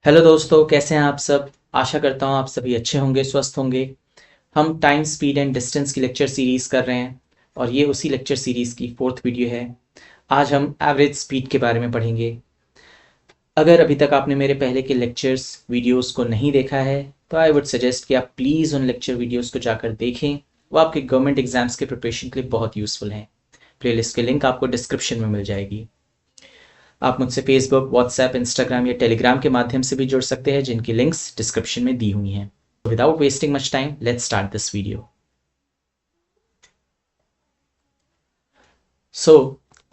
Hello दोस्तों, कैसे हैं आप सब। आशा करता हूँ आप सभी अच्छे होंगे, स्वस्थ होंगे। हम टाइम, स्पीड एंड डिस्टेंस की लेक्चर सीरीज़ कर रहे हैं और ये उसी लेक्चर सीरीज़ की 4th वीडियो है। आज हम एवरेज स्पीड के बारे में पढ़ेंगे। अगर अभी तक आपने मेरे पहले के लेक्चर्स वीडियोस को नहीं देखा है तो आई वुड सजेस्ट कि आप प्लीज़ उन लेक्चर वीडियोस को जाकर देखें। वो आपके गवर्नमेंट एग्जाम्स के प्रिपरेशन के लिए बहुत यूज़फुल हैं। प्लेलिस्ट की लिंक आपको डिस्क्रिप्शन में मिल जाएगी। आप मुझसे फेसबुक, व्हाट्सएप, इंस्टाग्राम या टेलीग्राम के माध्यम से भी जुड़ सकते हैं, जिनकी लिंक्स डिस्क्रिप्शन में दी हुई हैं। Without wasting much time, let's start this video.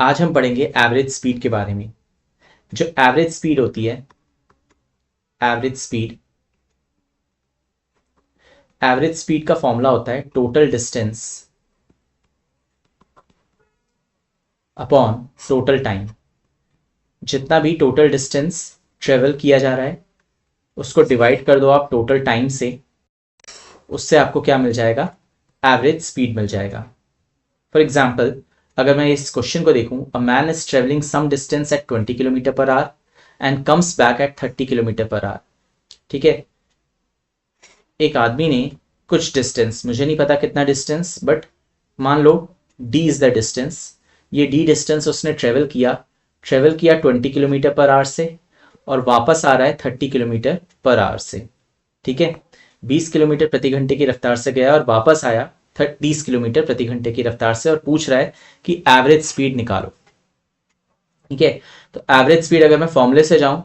आज हम पढ़ेंगे एवरेज स्पीड के बारे में। जो एवरेज स्पीड होती है, एवरेज स्पीड का फॉर्मूला होता है total distance upon total time. जितना भी टोटल डिस्टेंस ट्रेवल किया जा रहा है उसको डिवाइड कर दो आप टोटल टाइम से, उससे आपको क्या मिल जाएगा, एवरेज स्पीड मिल जाएगा। फॉर एग्जाम्पल, अगर मैं इस क्वेश्चन को देखूं, a man is travelling some distance at 20 kilometre per hour and comes back at 30 kilometre per hour. ठीक है, एक आदमी ने कुछ डिस्टेंस, मुझे नहीं पता कितना डिस्टेंस, बट मान लो डी इज द डिस्टेंस। ये डी डिस्टेंस उसने ट्रेवल किया 20 किलोमीटर पर आवर से और वापस आ रहा है 30 किलोमीटर पर आवर से। ठीक है, 20 किलोमीटर प्रति घंटे की रफ्तार से गया और वापस आया 30 किलोमीटर प्रति घंटे की रफ्तार से और पूछ रहा है कि एवरेज स्पीड निकालो। ठीक है, तो एवरेज स्पीड अगर मैं फॉर्मूले से जाऊं,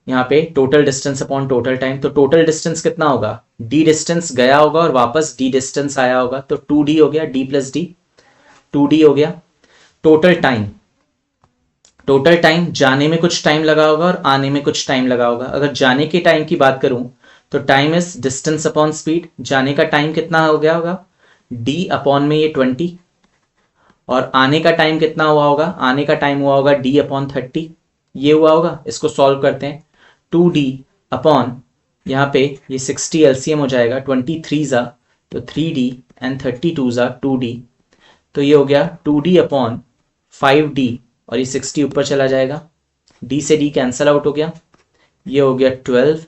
यहाँ पे total distance upon total time, तो टोटल डिस्टेंस कितना होगा, डी डिस्टेंस गया होगा और वापस डी डिस्टेंस आया होगा, तो 2d हो गया, डी प्लस डी 2d हो गया। टोटल टाइम जाने में कुछ टाइम लगा होगा और आने में कुछ टाइम लगा होगा। अगर जाने के टाइम की बात करूं तो time is distance upon speed. जाने का टाइम कितना हो गया होगा, डी अपॉन में ये 20, और आने का टाइम कितना हुआ होगा, आने का टाइम हुआ होगा डी अपॉन 30। ये हुआ होगा, इसको सॉल्व करते हैं। 2d अपॉन यहाँ पे ये 60 एलसीएम हो जाएगा, 23 जा तो 3d एंड 32 जा 2d, तो ये हो गया 2d अपॉन 5d और ये 60 ऊपर चला जाएगा, d से d कैंसल आउट हो गया, ये हो गया 12।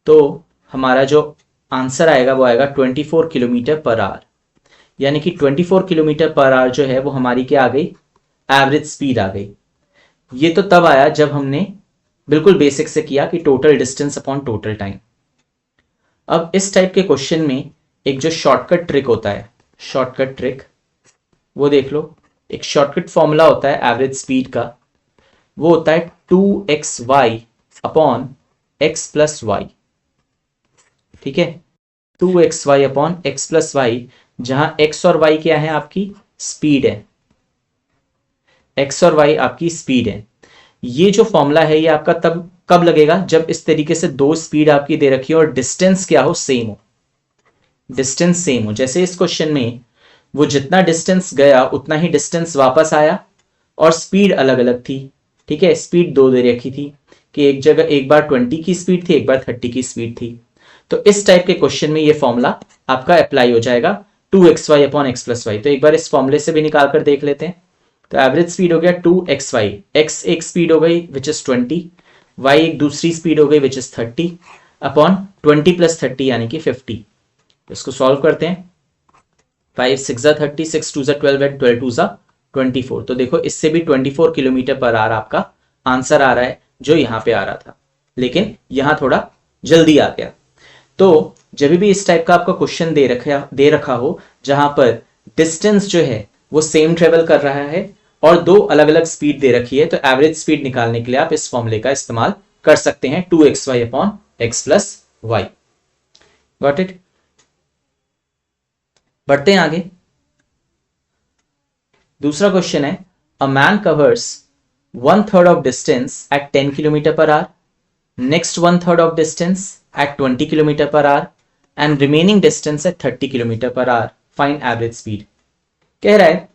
तो हमारा जो आंसर आएगा वो आएगा 24 किलोमीटर पर आवर। यानी कि 24 किलोमीटर पर आवर जो है वो हमारी क्या आ गई, एवरेज स्पीड आ गई। ये तो तब आया जब हमने बिल्कुल बेसिक से किया कि total distance upon total time. अब इस टाइप के क्वेश्चन में एक जो शॉर्टकट ट्रिक होता है, शॉर्टकट ट्रिक वो देख लो। एक शॉर्टकट फॉर्मूला होता है एवरेज स्पीड का, वो होता है 2xy upon x plus Y. ठीक है, 2xy upon x plus y, जहां x और y क्या है, आपकी स्पीड है। x और y आपकी स्पीड है। ये जो फॉर्मूला है ये आपका तब कब लगेगा, जब इस तरीके से दो स्पीड आपकी दे रखी हो और डिस्टेंस क्या हो, सेम हो। डिस्टेंस सेम हो, जैसे इस क्वेश्चन में वो जितना डिस्टेंस गया उतना ही डिस्टेंस वापस आया और स्पीड अलग अलग थी। ठीक है, स्पीड दो दे रखी थी कि एक जगह एक बार 20 की स्पीड थी, एक बार 30 की स्पीड थी। तो इस टाइप के क्वेश्चन में ये फॉर्मूला आपका अप्लाई हो जाएगा 2xy upon x plus Y. तो एक बार इस फॉर्मूले से भी निकाल कर देख लेते हैं। तो एवरेज स्पीड हो गया 2xy, x एक स्पीड हो गई विच इज 20, y एक दूसरी स्पीड हो गई विच इज 30 अपॉन 20 प्लस 30 यानी कि 50। इसको सॉल्व करते हैं। 5 6 जा 30, 6 2 जा 12 एंड 12 2 जा 24। तो देखो इससे भी 24 किलोमीटर पर आवर आपका आंसर आ रहा है, जो यहाँ पे आ रहा था, लेकिन यहाँ थोड़ा जल्दी आ गया। तो जब भी इस टाइप का आपका क्वेश्चन दे रखा हो जहां पर डिस्टेंस जो है वो सेम ट्रेवल कर रहा है और दो अलग अलग स्पीड दे रखी है, तो एवरेज स्पीड निकालने के लिए आप इस फॉर्मूले का इस्तेमाल कर सकते हैं, 2xy upon x plus y. Got it. बढ़ते हैं आगे। दूसरा क्वेश्चन है, a man covers 1/3 of distance at 10 kilometre per hour, next 1/3 of distance at 20 kilometre per hour and remaining distance at 30 kilometre per hour, find average speed. कह रहा है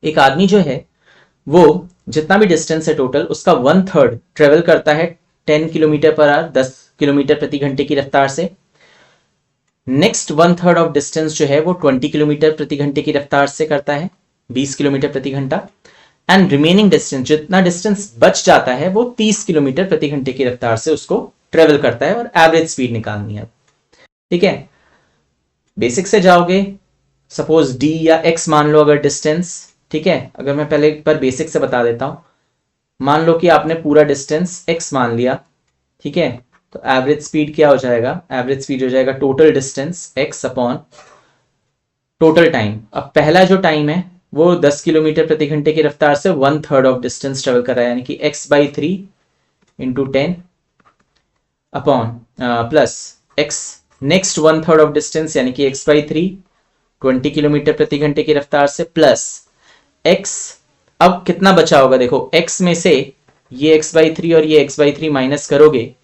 एक आदमी जो है वो जितना भी डिस्टेंस है टोटल उसका 1/3 ट्रेवल करता है 10 किलोमीटर पर आवर, 10 किलोमीटर प्रति घंटे की रफ्तार से। नेक्स्ट 1/3 ऑफ डिस्टेंस जो है वो 20 किलोमीटर प्रति घंटे की रफ्तार से करता है, 20 किलोमीटर प्रति घंटा। एंड रिमेनिंग डिस्टेंस, जितना डिस्टेंस बच जाता है वो 30 किलोमीटर प्रति घंटे की रफ्तार से उसको ट्रेवल करता है और एवरेज स्पीड निकालनी है। ठीक है, बेसिक से जाओगे, सपोज डी या एक्स मान लो अगर डिस्टेंस। ठीक है, अगर मैं पहले एक बार बेसिक से बता देता हूं, मान लो कि आपने पूरा डिस्टेंस एक्स मान लिया। ठीक है, तो एवरेज स्पीड क्या हो जाएगा, एवरेज स्पीड हो जाएगा total distance x upon total time. अब पहला जो टाइम है वो 10 किलोमीटर प्रति घंटे की रफ्तार से 1/3 ऑफ डिस्टेंस ट्रेवल कर रहा है, यानी कि x/3 into 10 upon plus x next 1/3 of distance यानी कि x/3 20 किलोमीटर प्रति घंटे की रफ्तार से प्लस x। अब कितना बचा होगा, देखो x में से ये x/3 और ये x/3 माइनस करोगे।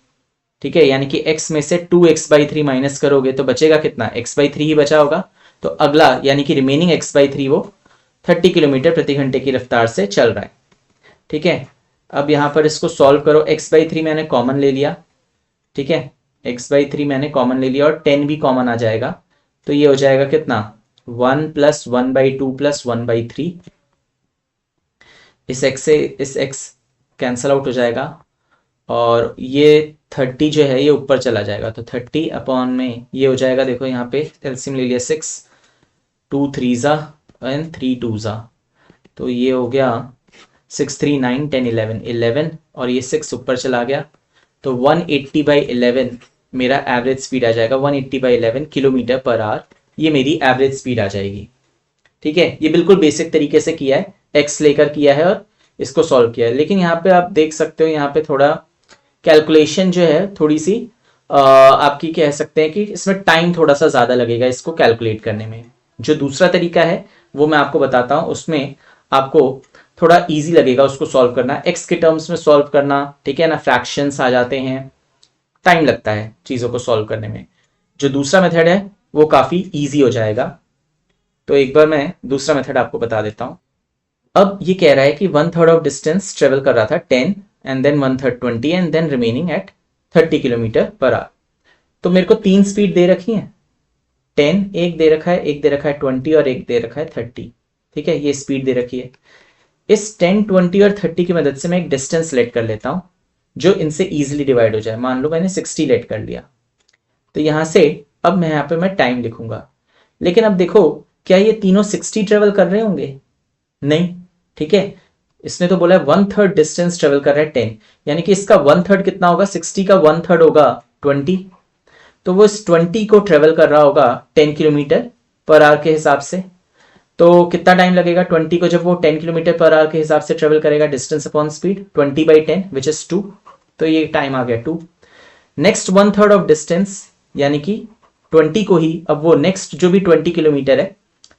ठीक है, यानी कि x में से 2x/3 माइनस करोगे तो बचेगा कितना, x/3 ही बचा होगा। तो अगला यानी कि रिमेनिंग x/3 वो 30 किलोमीटर प्रति घंटे की रफ्तार से चल रहा है। ठीक है, अब यहां पर इसको सॉल्व करो, x/3 मैंने कॉमन ले लिया। ठीक है, x/3 मैंने कॉमन ले लिया और 10 भी कॉमन आ जाएगा, तो ये हो जाएगा कितना 1 + 1/2 + 1/3। इस x से इस x कैंसल आउट हो जाएगा और ये 30 जो है ये ऊपर चला जाएगा, तो 30 अपॉन में ये हो जाएगा, देखो यहाँ पे एलसीएम ले लिया 6 2 3 एंड 3 2 तो ये हो गया 6 3 9 10 11 11 और ये 6 ऊपर चला गया, तो 180/11 मेरा एवरेज स्पीड आ जाएगा। 180/11 किलोमीटर पर आवर ये मेरी एवरेज स्पीड आ जाएगी। ठीक है, ये बिल्कुल बेसिक तरीके से किया है, एक्स लेकर किया है और इसको सॉल्व किया है। लेकिन यहाँ पे आप देख सकते हो, यहाँ पे थोड़ा कैलकुलेशन जो है थोड़ी सी आपकी कह सकते हैं कि इसमें टाइम थोड़ा सा ज़्यादा लगेगा इसको कैलकुलेट करने में। जो दूसरा तरीका है वो मैं आपको बताता हूँ, उसमें आपको थोड़ा इजी लगेगा उसको सॉल्व करना, एक्स के टर्म्स में सॉल्व करना। ठीक है ना, फ्रैक्शंस आ जाते हैं, टाइम लगता है चीज़ों को सॉल्व करने में। जो दूसरा मेथड है वो काफ़ी ईजी हो जाएगा। तो एक बार मैं दूसरा मेथड आपको बता देता हूँ। अब ये कह रहा है कि 1/3 ऑफ डिस्टेंस ट्रेवल कर रहा था 10 and then 1/3 20 and then remaining at 30 kilometre per hour. तो मेरे को 3 स्पीड दे रखी है, 10 एक दे रखा है, एक दे रखा है 20 और एक दे रखा है 30। ठीक है, ये स्पीड दे रखी है। इस 10 20 और 30 की मदद से मैं एक डिस्टेंस लेट कर लेता हूं जो इनसे इजीली डिवाइड हो जाए। मान लो मैंने 60 लेट कर लिया, तो यहां से अब मैं यहाँ पे मैं टाइम लिखूंगा। लेकिन अब देखो, क्या ये तीनों 60 ट्रेवल कर रहे होंगे, नहीं। ठीक है, इसने तो बोला है 1/3 डिस्टेंस ट्रेवल कर रहा है 10, यानी कि इसका 1/3 कितना होगा, 60 का 1/3 होगा 20, तो वो इस 20 को ट्रेवल कर रहा होगा 10 किलोमीटर पर आवर के हिसाब से। तो कितना टाइम लगेगा 20 को, जब वो 10 किलोमीटर पर आवर के हिसाब से ट्रेवल करेगा, distance upon speed 20/10 which is 2, तो ये टाइम आ गया 2। नेक्स्ट 1/3 ऑफ डिस्टेंस यानी कि 20 को ही, अब वो नेक्स्ट जो भी 20 किलोमीटर है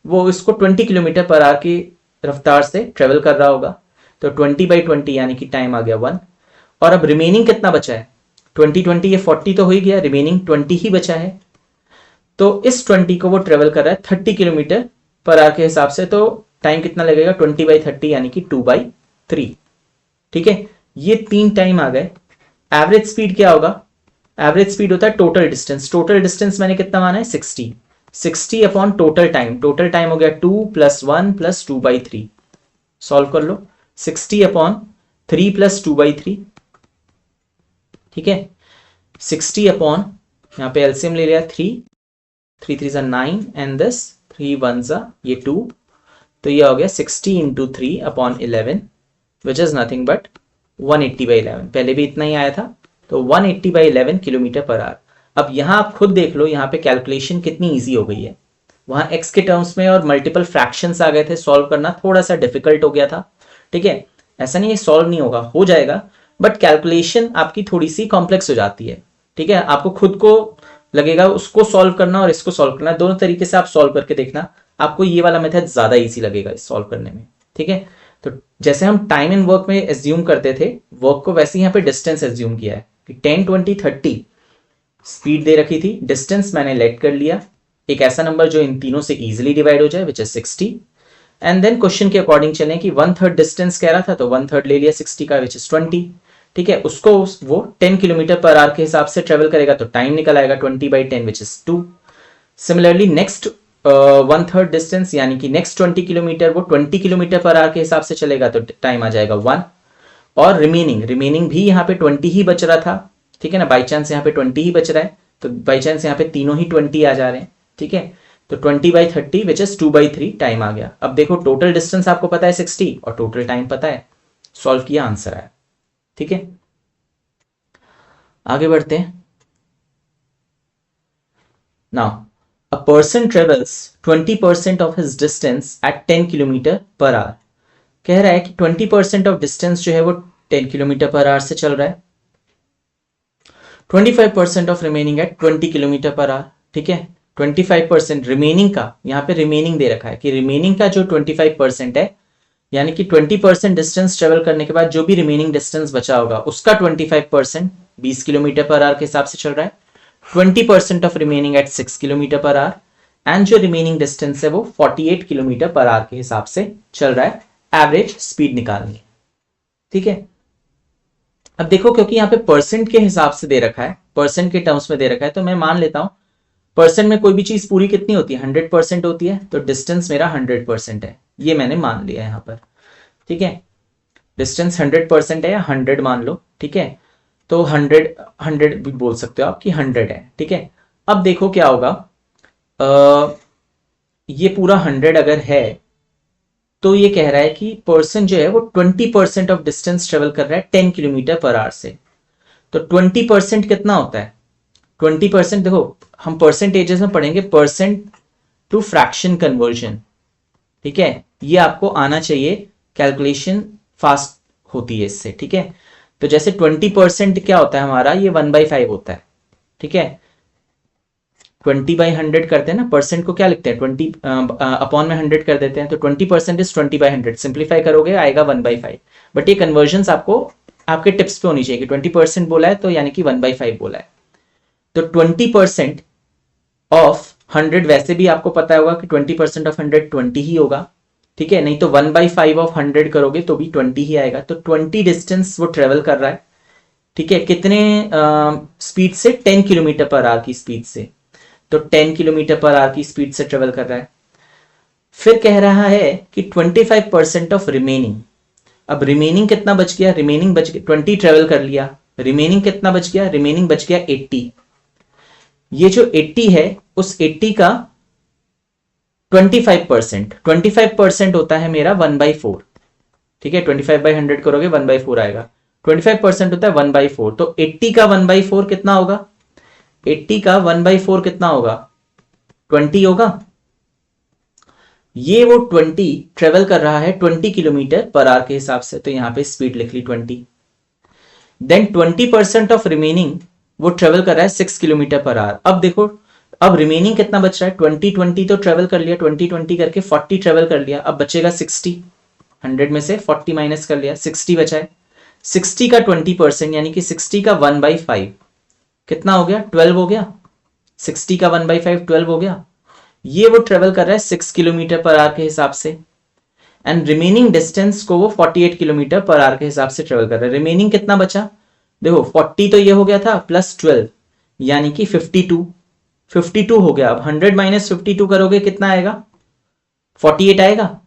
वो इसको 20 किलोमीटर पर आवर की रफ्तार से ट्रेवल कर रहा होगा, तो 20/20 यानी कि टाइम आ गया 1। और अब रिमेनिंग कितना बचा है, 20 ये 40 तो हो ही गया, रिमेनिंग 20 ही बचा है। तो इस 20 को वो ट्रेवल कर रहा है 30 किलोमीटर पर आवर के हिसाब से, तो टाइम कितना लगेगा 20/30 यानी कि 2/3। ठीक है, ये 3 टाइम आ गए। एवरेज स्पीड क्या होगा, एवरेज स्पीड होता है टोटल डिस्टेंस। टोटल डिस्टेंस मैंने कितना माना है 60 upon total time. Total time हो गया 2 + 1 + 2/3। सॉल्व कर लो, 60 अपॉन 3 + 2/3। ठीक है, 60 अपॉन, यहाँ पे एलसीएम ले लिया 3 3 9 एंड दिस 3 1 ये 2, तो ये हो गया 60 × 3 upon 11 which is nothing but 180/11। पहले भी इतना ही आया था, तो 180/11 किलोमीटर पर आवर। अब यहाँ आप खुद देख लो, यहाँ पे कैलकुलेशन कितनी इजी हो गई है। वहाँ एक्स के टर्म्स में और मल्टीपल फ्रैक्शंस आ गए थे, सॉल्व करना थोड़ा सा डिफिकल्ट हो गया था। ठीक है, ऐसा नहीं है सॉल्व नहीं होगा, हो जाएगा, बट कैलकुलेशन आपकी थोड़ी सी कॉम्प्लेक्स हो जाती है। ठीक है, आपको खुद को लगेगा उसको सॉल्व करना और इसको सॉल्व करना, दोनों तरीके से आप सॉल्व करके देखना, आपको ये वाला मेथड ज्यादा इजी लगेगा इस सॉल्व करने में। ठीक है, तो जैसे हम टाइम इन वर्क में एज्यूम करते थे वर्क को, वैसे यहाँ पे डिस्टेंस एज्यूम किया है कि 10 20 30 स्पीड दे रखी थी, डिस्टेंस मैंने लेट कर लिया एक ऐसा नंबर जो इन तीनों से इजीली डिवाइड हो जाए which is 60, and then question के अकॉर्डिंग चले कि 1/3 डिस्टेंस कह रहा था, तो 1/3 ले लिया 60 का विच इज 20। ठीक है, उसको वो 10 किलोमीटर पर आवर के हिसाब से ट्रेवल करेगा, तो टाइम निकल आएगा 20/10 which is 2। Similarly next one third distance यानी कि नेक्स्ट 20 किलोमीटर वो 20 किलोमीटर पर आवर के हिसाब से चलेगा तो टाइम आ जाएगा 1। और रिमेनिंग भी यहाँ पे 20 ही बच रहा था, ठीक है ना, बाई चांस यहाँ पे 20 ही बच रहा है तो बाई चांस यहाँ पे तीनों ही 20 आ जा रहे हैं, ठीक है। तो 20/30 विच इज 2/3 टाइम आ गया। अब देखो टोटल डिस्टेंस आपको पता है 60 और टोटल टाइम पता है, सॉल्व किया आंसर आया, ठीक है। आगे बढ़ते हैं। Now a person travels 20% of his distance at 10 kilometre per hour. कह रहा है कि 20% ऑफ डिस्टेंस जो है वो 10 किलोमीटर पर आवर से चल रहा है, 25% of remaining at 20 kilometre per hour, ठीक है। 25% रिमेनिंग का, यहाँ पे रिमेनिंग दे रखा है कि रिमेनिंग का जो 25% है यानी कि 20% डिस्टेंस ट्रेवल करने के बाद जो भी रिमेनिंग डिस्टेंस बचा होगा उसका 25% 20 किलोमीटर पर आवर के हिसाब से चल रहा है, 20% of remaining at 6 kilometre per hour and जो रिमेनिंग डिस्टेंस है वो 48 किलोमीटर पर आवर के हिसाब से चल रहा है। एवरेज स्पीड निकालनी है, ठीक है। अब देखो क्योंकि यहाँ पे परसेंट के हिसाब से दे रखा है, परसेंट के टर्म्स में दे रखा है, तो मैं मान लेता हूं परसेंट में कोई भी चीज पूरी कितनी होती है 100% होती है, तो डिस्टेंस मेरा 100% है, ये मैंने मान लिया यहाँ पर, ठीक है। डिस्टेंस 100% है या 100 मान लो, ठीक है। तो 100 भी बोल सकते हो आप कि 100 है, ठीक है। अब देखो क्या होगा, ये पूरा 100 अगर है तो ये कह रहा है कि पर्सन जो है वो 20% ऑफ डिस्टेंस ट्रेवल कर रहा है 10 किलोमीटर पर आवर से। तो 20% कितना होता है, 20% देखो हम परसेंटेजेस में पढ़ेंगे, परसेंट टू फ्रैक्शन कन्वर्जन, ठीक है। ये आपको आना चाहिए, कैलकुलेशन फास्ट होती है इससे, ठीक है। तो जैसे 20% क्या होता है हमारा, ये 1/5 होता है, ठीक है। 20/100 करते हैं ना, परसेंट को क्या लिखते हैं 20 अपॉन में 100 कर देते हैं, तो 20% इज 20/100, सिंप्लीफाई करोगे आएगा 1/5। बट ये कन्वर्जन आपको आपके टिप्स पे होनी चाहिए कि 20% बोला है तो यानी कि 1/5 बोला है। तो 20% ऑफ 100 वैसे भी आपको पता होगा कि 20% ऑफ 100 20 ही होगा, ठीक है। नहीं तो 1/5 ऑफ 100 करोगे तो भी 20 ही आएगा। तो 20 डिस्टेंस वो ट्रेवल कर रहा है, ठीक है। कितने स्पीड से, 10 किलोमीटर पर आवर की स्पीड से, तो 10 किलोमीटर पर आवर की स्पीड से ट्रेवल कर रहा है। फिर कह रहा है कि 25% ऑफ रिमेनिंग। अब रिमेनिंग कितना बच गया, रिमेनिंग बच गया 20 ट्रेवल कर लिया, रिमेनिंग कितना बच गया, रिमेनिंग बच गया 80। ये जो 80 है उस 80 का 25% होता है मेरा 1/4, ठीक है। 25/100 करोगे 1/4 आएगा, 25% होता है 1/4। तो 80 का 1/4 कितना होगा, 80 का 1/4 कितना होगा, 20 होगा। ये वो 20 ट्रेवल कर रहा है 20 किलोमीटर पर आवर के हिसाब से, तो यहां पे स्पीड लिख ली 20। देन 20% ऑफ रिमेनिंग वो ट्रेवल कर रहा है 6 किलोमीटर पर आवर। अब देखो अब रिमेनिंग कितना बच रहा है, 20 तो ट्रेवल कर लिया, 20 करके 40 ट्रेवल कर लिया, अब बचेगा 60। 100 में से 40 माइनस कर लिया, 60 बचा है। 60 का 20% यानी कि 60 का 1/5 कितना हो गया, 12 हो गया। 60 का 1/5 12 हो गया। ये वो ट्रेवल कर रहा है 6 किलोमीटर पर आवर के हिसाब से, एंड रिमेनिंग डिस्टेंस को वो 48 किलोमीटर पर आवर के हिसाब से ट्रेवल कर रहा है। रिमेनिंग कितना बचा, देखो 40 तो ये हो गया था प्लस 12 यानी कि 52 हो गया। अब 100 माइनस 52 करोगे कितना आएगा, 48 आएगा।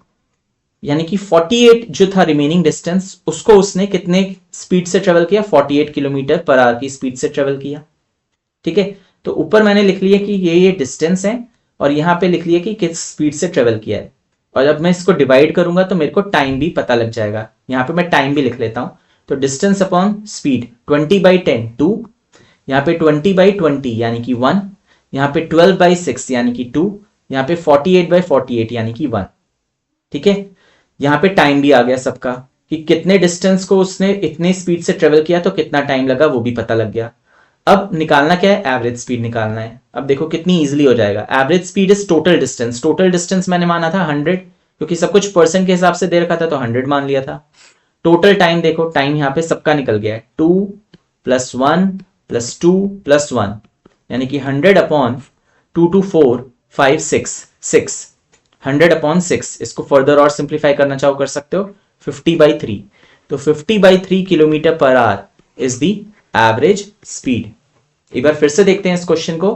यानी कि 48 जो था रिमेनिंग डिस्टेंस उसको उसने कितने स्पीड से ट्रेवल किया, 48 किलोमीटर पर आवर की स्पीड से ट्रेवल किया, ठीक है। तो ऊपर मैंने लिख लिया कि ये डिस्टेंस है और यहां पे लिख लिया कि किस स्पीड से ट्रेवल किया है। और जब मैं इसको डिवाइड करूंगा तो मेरे को टाइम भी पता लग जाएगा, यहां पे मैं टाइम भी लिख लेता हूं। तो डिस्टेंस अपॉन स्पीड 20/10 2, यहाँ पे 20/20 यानी कि 1, यहाँ पे 12/6 यानी कि 2, यहाँ पे 48/48 यानी कि 1, ठीक है। यहाँ पे टाइम भी आ गया सबका कि कितने डिस्टेंस को उसने इतने स्पीड से ट्रेवल किया तो कितना टाइम लगा वो भी पता लग गया। अब निकालना क्या है, एवरेज स्पीड निकालना है। अब देखो कितनी इजीली हो जाएगा। Average speed is total distance, total distance मैंने माना था 100 क्योंकि सब कुछ परसेंट के हिसाब से दे रखा था तो 100 मान लिया था। टोटल टाइम देखो, टाइम यहाँ पे सबका निकल गया है, 2 + 1 + 2 + 1 यानी कि 100 अपॉन 2 2 4 5 6 100 अपॉन 6। इसको फर्दर और सिंप्लीफाई करना चाहो कर सकते हो, 50/3। तो 50/3 kilometre per our is the average speed. एक बार फिर से देखते हैं इस क्वेश्चन को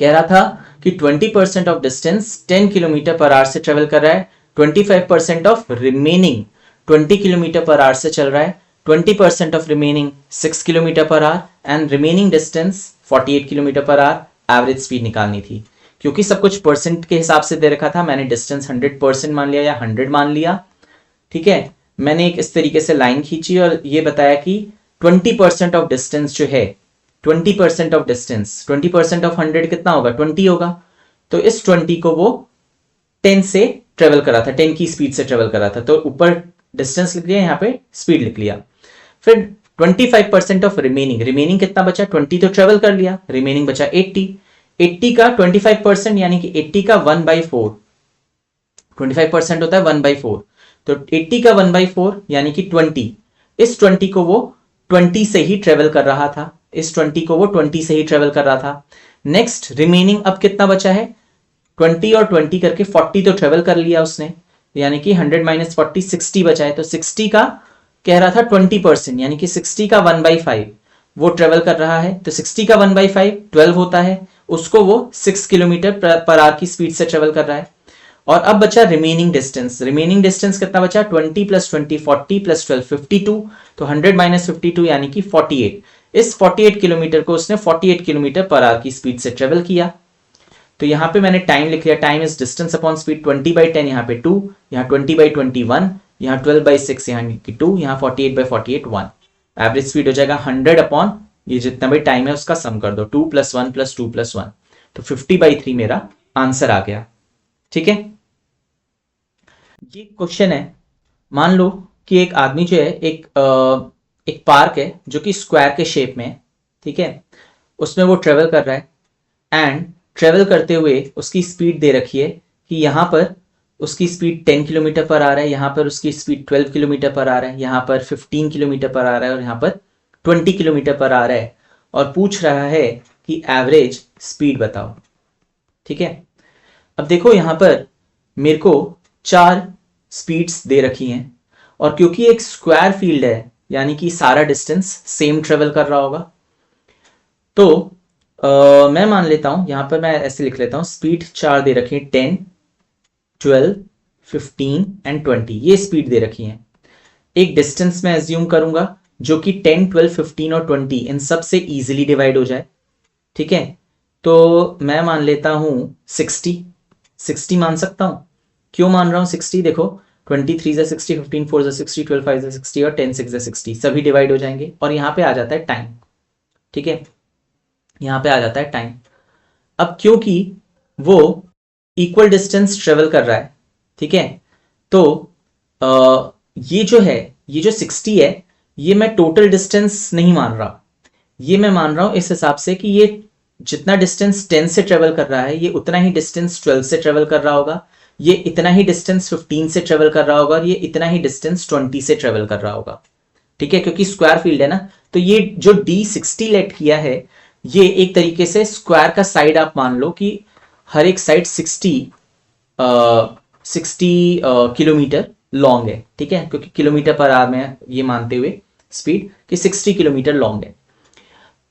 कह रहा था कि 20% of distance 10 kilometre per our से ट्रेवल कर रहा है, 25% of remaining 20 kilometre per our से चल रहा है, 20% of remaining 6 kilometre per hour and remaining distance 48 kilometre per our. Average speed निकालनी थी। क्योंकि सब कुछ परसेंट के हिसाब से दे रखा था, मैंने डिस्टेंस 100% मान लिया या 100 मान लिया। ठीक है, मैंने एक इस तरीके से लाइन खींची और ये बताया कि 20% ऑफ डिस्टेंस जो है, 20% ऑफ डिस्टेंस, 20% ऑफ 100 कितना होगा, 20 होगा। तो इस 20 को वो 10 से ट्रेवल करा था, 10 की स्पीड से ट्रेवल करा था। तो ऊपर डिस्टेंस लिख लिया, यहाँ पे स्पीड लिख लिया। फिर 25% ऑफ रिमेनिंग, रिमेनिंग कितना बचा, 20 तो ट्रेवल कर लिया, रिमेनिंग बचा 80। 80 का 25% यानी कि 80 का 1/4, 25% होता है 1/4, तो 80 का 1/4 यानी कि 20। इस 20 को वो 20 से ही ट्रेवल कर रहा था, इस 20 को वो 20 से ही ट्रेवल कर रहा था। नेक्स्ट रिमेनिंग अब कितना बचा है, 20 और 20 करके 40 तो ट्रेवल कर लिया उसने, यानी कि 100 - 40 60 बचा है। तो 60 का कह रहा था 20% यानी कि 60 का 1/5 वो ट्रेवल कर रहा है। तो 60 का 1/5 12 होता है, उसको वो 6 किलोमीटर पर आवर की स्पीड से ट्रेवल कर रहा है। और अब बचा रिमेनिंग डिस्टेंस, रिमेनिंग डिस्टेंस कितना बचा, 20 + 20 40 + 12 52। तो 100 - 52 यानी कि 48। इस 48 किलोमीटर को उसने 48 किलोमीटर पर आवर की स्पीड से ट्रेवल किया। तो यहां पे मैंने टाइम लिख लिया, time is distance upon speed, 20/10 यहाँ पे 2, यहाँ 20/21, यहाँ 12/6, यहाँ 2, यहाँ 48/48 1। एवरेज स्पीड हो जाएगा 100 अपॉन ये जितना भी टाइम है उसका सम कर दो, 2 + 1 + 2 + 1, तो 50/3 मेरा आंसर आ गया। ठीक है, ये क्वेश्चन है। मान लो कि एक आदमी जो है, एक पार्क है जो कि स्क्वायर के शेप में है। ठीक है, उसमें वो ट्रेवल कर रहा है एंड ट्रेवल करते हुए उसकी स्पीड दे रखी है कि यहाँ पर उसकी स्पीड 10 किलोमीटर पर आ रहा है, यहाँ पर उसकी स्पीड 12 किलोमीटर पर आ रहा है, यहाँ पर 15 किलोमीटर पर आ रहा है और यहाँ पर 20 किलोमीटर पर आ रहा है, और पूछ रहा है कि एवरेज स्पीड बताओ। ठीक है, अब देखो यहाँ पर मेरे को 4 स्पीड्स दे रखी हैं, और क्योंकि एक स्क्वायर फील्ड है यानी कि सारा डिस्टेंस सेम ट्रेवल कर रहा होगा, तो मैं मान लेता हूं, यहां पर मैं ऐसे लिख लेता हूं, स्पीड 4 दे रखी है, 10 12 15 एंड 20, ये स्पीड दे रखी है। एक डिस्टेंस में एज्यूम करूंगा जो कि 10 12 15 और 20 इन सब से इजीली डिवाइड हो जाए। ठीक है, तो मैं मान लेता हूं 60 मान सकता हूं। क्यों मान रहा हूं 60, देखो 23 × 60, 15 4 × 60, 12 5 × 60 और 10 6 × 60 सभी डिवाइड हो जाएंगे, और यहां पे आ जाता है टाइम। ठीक है, यहां पे आ जाता है टाइम। अब क्योंकि वो इक्वल डिस्टेंस ट्रेवल कर रहा है, ठीक है, तो ये जो है, ये जो 60 है, ये मैं टोटल डिस्टेंस नहीं मान रहा, ये मैं मान रहा हूं इस हिसाब से कि ये जितना डिस्टेंस 10 से ट्रेवल कर रहा है, ये उतना ही डिस्टेंस 12 से ट्रेवल कर रहा होगा, ये इतना ही डिस्टेंस 15 से ट्रेवल कर रहा होगा, और ये इतना ही डिस्टेंस 20 से ट्रेवल कर रहा होगा। ठीक है, क्योंकि स्क्वायर फील्ड है ना, तो ये जो D60 लेट किया है, ये एक तरीके से स्क्वायर का साइड आप मान लो कि हर एक साइड 60 किलोमीटर लॉन्ग है। ठीक है, क्योंकि किलोमीटर पर आवर में ये मानते हुए स्पीड कि 60 किलोमीटर लॉन्ग है।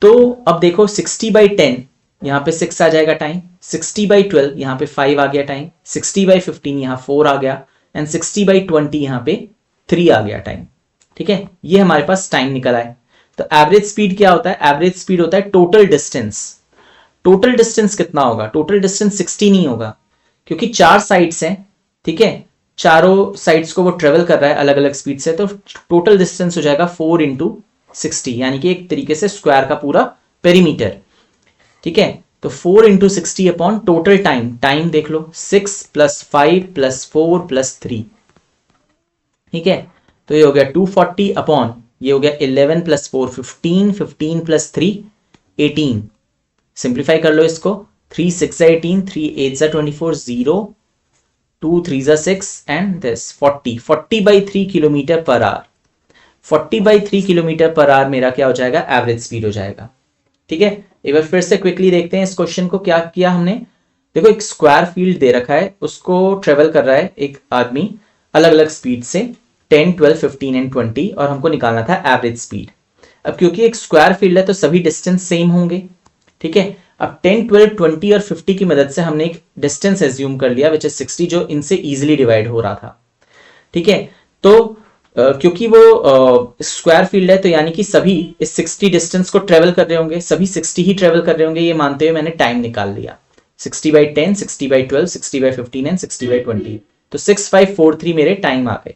तो अब देखो 60/10 यहाँ पे 6 आ जाएगा टाइम, 60/12 यहाँ पे 5 आ गया टाइम, 60/15 यहाँ 4 आ गया, एंड 60/20 यहाँ पे 3 आ गया टाइम। ठीक है, ये हमारे पास टाइम निकल आए। तो एवरेज स्पीड क्या होता है, एवरेज स्पीड होता है टोटल डिस्टेंस। टोटल डिस्टेंस कितना होगा, टोटल डिस्टेंस 60 नहीं होगा, क्योंकि 4 साइड्स हैं। ठीक है, चारों साइड्स को वो ट्रेवल कर रहा है अलग अलग स्पीड से, तो टोटल डिस्टेंस हो जाएगा 4 × 60, यानी कि एक तरीके से स्क्वायर का पूरा पेरीमीटर। ठीक है, तो 4 × 60 अपॉन टोटल टाइम, टाइम देख लो 6 + 5 + 4 + 3। ठीक है, तो ये हो गया 240 अपॉन, ये हो गया 11 + 4 15, 15 + 3 18। सिंप्लीफाई कर लो इसको, 3 6 18, 3 8 24, 0 2 3 6 and this 40/3 kilometre per our. 40/3 kilometre per our मेरा क्या हो जाएगा, एवरेज स्पीड हो जाएगा। ठीक है, एक बार फिर से क्विकली देखते हैं इस क्वेश्चन को। क्या किया हमने, देखो एक स्क्वायर फील्ड दे रखा है, उसको ट्रेवल कर रहा है एक आदमी अलग अलग स्पीड से 10 12 15 एंड 20, और हमको निकालना था एवरेज स्पीड। अब क्योंकि एक स्क्वायर फील्ड है तो सभी डिस्टेंस सेम होंगे। ठीक है, अब 10, 12, 20 और 50 की मदद से हमने एक डिस्टेंस एज्यूम कर लिया विच इज 60, जो इनसे इजीली डिवाइड हो रहा था। ठीक है, तो क्योंकि वो स्क्वायर फील्ड है तो यानी कि सभी इस 60 डिस्टेंस को ट्रेवल कर रहे होंगे, सभी 60 ही ट्रेवल कर रहे होंगे, ये मानते हुए मैंने टाइम निकाल लिया। 60/10, 60/12, 60/15 एंड 60/20, तो 6543 मेरे टाइम आ गए।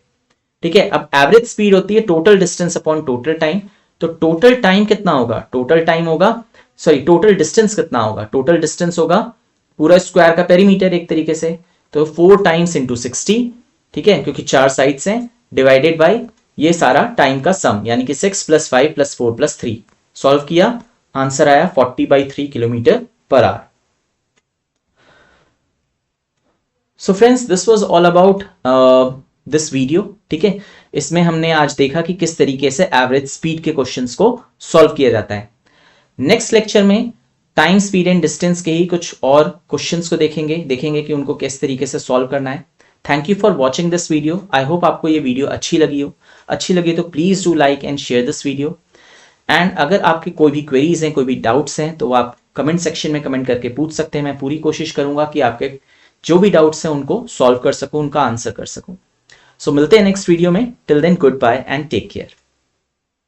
ठीक है, अब एवरेज स्पीड होती है total distance upon total time, तो टोटल टाइम कितना होगा, टोटल टाइम होगा, सॉरी टोटल डिस्टेंस कितना होगा, टोटल डिस्टेंस होगा पूरा स्क्वायर का पेरीमीटर एक तरीके से, तो 4 टाइम्स इंटू 60, ठीक है, क्योंकि 4 साइड्स हैं, डिवाइडेड बाय ये सारा टाइम का सम, यानी कि 6 + 5 + 4 + 3, सॉल्व किया, आंसर आया 40/3 kilometre per our. So friends, this was all about this video. ठीक है, इसमें हमने आज देखा कि किस तरीके से एवरेज स्पीड के क्वेश्चंस को सॉल्व किया जाता है। नेक्स्ट लेक्चर में टाइम, स्पीड एंड डिस्टेंस के ही कुछ और क्वेश्चंस को देखेंगे कि उनको किस तरीके से सॉल्व करना है। Thank you for watching this video. I hope आपको ये वीडियो अच्छी लगी तो please do like and share this video. And अगर आपकी कोई भी क्वेरीज हैं, कोई भी डाउट्स हैं, तो आप कमेंट सेक्शन में कमेंट करके पूछ सकते हैं। मैं पूरी कोशिश करूंगा कि आपके जो भी डाउट्स हैं उनको सॉल्व कर सकूं, उनका आंसर कर सकूं। सो मिलते हैं नेक्स्ट वीडियो में। Till then, goodbye and take care.